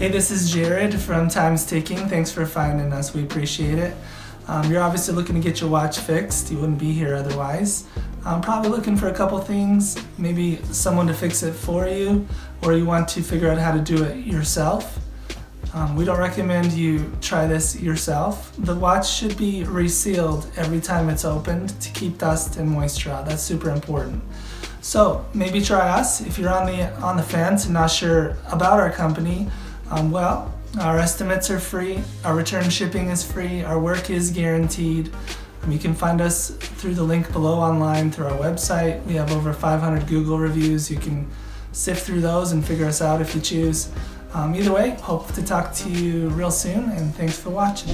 Hey, this is Jared from Time's Ticking. Thanks for finding us. We appreciate it. You're obviously looking to get your watch fixed. You wouldn't be here otherwise. Probably looking for a couple things, maybe someone to fix it for you, or you want to figure out how to do it yourself. We don't recommend you try this yourself. The watch should be resealed every time it's opened to keep dust and moisture out. That's super important. So maybe try us. If you're on the fence and not sure about our company, well, our estimates are free, our return shipping is free, our work is guaranteed. You can find us through the link below online through our website. We have over 500 Google reviews. You can sift through those and figure us out if you choose. Either way, hope to talk to you real soon, and thanks for watching.